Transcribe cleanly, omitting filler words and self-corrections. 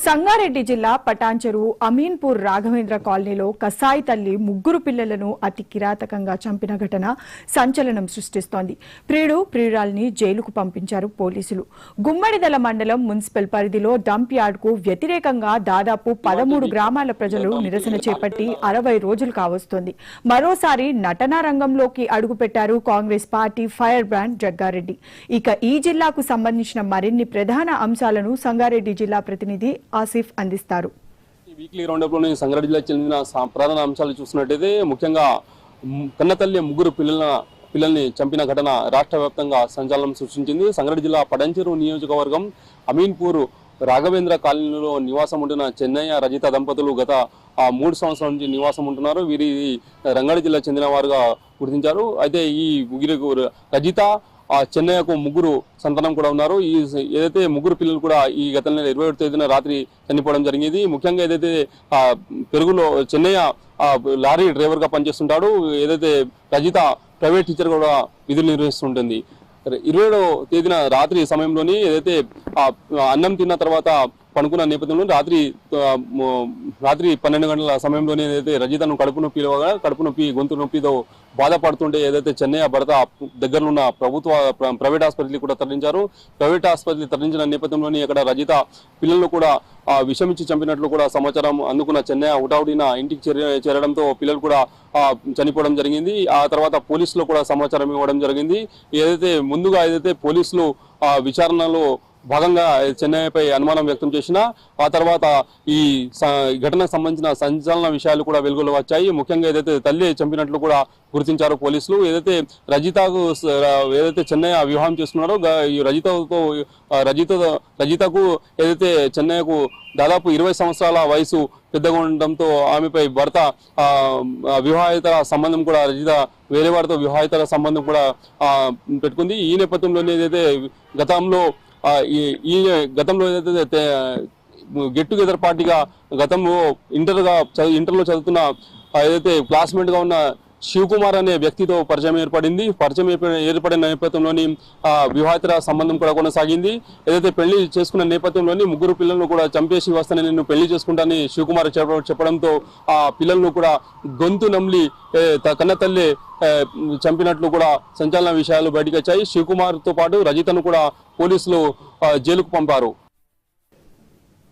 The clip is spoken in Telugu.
సంగారెడ్డి జిల్లా పటాన్చెరు అమీన్పూర్ రాఘవేంద్ర కాలనీలో కసాయి తల్లి ముగ్గురు పిల్లలను అతి కిరాతకంగా చంపిన ఘటన సంచలనం సృష్టిస్తోంది. ప్రియురాల్ని జైలుకు పంపించారు పోలీసులు. గుమ్మడిదల మండలం మున్సిపల్ పరిధిలో డంప్ యార్డ్కు వ్యతిరేకంగా దాదాపు 13 గ్రామాల ప్రజలు నిరసన చేపట్టి 60 రోజులు కావస్తోంది. మరోసారి నటనా రంగంలోకి అడుగుపెట్టారు Congress party fire brand Jaggareddy. ఇక ఈ జిల్లాకు సంబంధించిన మరిన్ని ప్రధాన అంశాలను సంగారెడ్డి జిల్లా ప్రతినిధి ఆసిఫ్ అందిస్తారు. వీక్లీ రౌండప్ లోని సంగారెడ్డి జిల్లాకు చెందిన ప్రధాన అంశాలు చూసినట్టయితే ముఖ్యంగా కన్నతల్లి ముగ్గురు పిల్లల్ని చంపిన ఘటన రాష్ట్ర వ్యాప్తంగా సంచలనం సృష్టించింది. సంగారెడ్డి జిల్లా పటాన్చెరు నియోజకవర్గం అమీన్పూర్ రాఘవేంద్ర కాలనీలో నివాసం ఉంటున్న చెన్నయ్య రజిత దంపతులు గత 3 సంవత్సరాల నుంచి నివాసం ఉంటున్నారు. వీరి రంగారెడ్డి జిల్లా చెందిన వారుగా గుర్తించారు. అయితే ఈ రజిత చెన్నయ్యకు ముగ్గురు సంతానం కూడా ఉన్నారు. ఏదైతే ముగ్గురు పిల్లలు కూడా ఈ గత నెల 27వ తేదీన రాత్రి చనిపోవడం జరిగింది. ముఖ్యంగా ఏదైతే పెరుగులో చెన్నయ్య లారీ డ్రైవర్గా పనిచేస్తుంటాడు, ఏదైతే రజిత ప్రైవేట్ టీచర్ కూడా విధులు నిర్వహిస్తుంటుంది. 27వ తేదీన రాత్రి సమయంలోని ఏదైతే అన్నం తిన్న తర్వాత పనుకున్న నేపథ్యంలో రాత్రి 12 గంటల సమయంలోనే ఏదైతే రజితను కడుపు నొప్పి గొంతు నొప్పితో బాధపడుతుంటే ఏదైతే చెన్నయ్య భర్త దగ్గరలో ఉన్న ప్రైవేట్ ఆసుపత్రికి కూడా తరలించారు. ప్రైవేట్ ఆసుపత్రికి తరలించిన నేపథ్యంలోని ఇక్కడ రజిత పిల్లలను కూడా విషమిచ్చి చంపినట్లు కూడా సమాచారం అందుకున్న చెన్నయ్య హుటాహుటిన ఇంటికి చేరడంతో పిల్లలు కూడా చనిపోవడం జరిగింది. ఆ తర్వాత పోలీసులు కూడా సమాచారం ఇవ్వడం జరిగింది. ముందుగా పోలీసులు విచారణలో భాగంగా చెన్నైపై అనుమానం వ్యక్తం చేసినా ఆ తర్వాత ఈ ఘటనకు సంబంధించిన సంచలన విషయాలు కూడా వెలుగులో వచ్చాయి. ముఖ్యంగా ఏదైతే తల్లి చంపినట్లు కూడా గుర్తించారు పోలీసులు. ఏదైతే చెన్నయ్య వివాహం చేస్తున్నారో ఈ రజితకు ఏదైతే చెన్నయ్యకు దాదాపు 20 సంవత్సరాల వయసు పెద్దగా ఉండడంతో ఆమెపై భర్త వివాహేతర సంబంధం కూడా రజిత వేరే వారితో వివాహేతర సంబంధం కూడా పెట్టుకుంది. ఈ నేపథ్యంలోనే ఏదైతే గతంలో ఏదైతే గెట్ టుగెదర్ పార్టీగా గతంలో ఇంటర్లో చదువుతున్న ఏదైతే క్లాస్మేట్ గా ఉన్న శివకుమార్ అనే వ్యక్తితో పరిచయం ఏర్పడిన నేపథ్యంలోని వివాహేతర సంబంధం కూడా కొనసాగింది. ఏదైతే పెళ్లి చేసుకున్న నేపథ్యంలోని ముగ్గురు పిల్లలను కూడా చంపేసి వస్తానని నేను పెళ్లి చేసుకుంటానని శివకుమార్ చెప్పడంతో ఆ పిల్లలను కూడా గొంతు నమ్లి కన్నతల్లి చంపినట్లు కూడా సంచలన విషయాలు బయటకు వచ్చాయి. శివకుమార్ తో పాటు రజితను కూడా పోలీసులు జైలుకు పంపారు.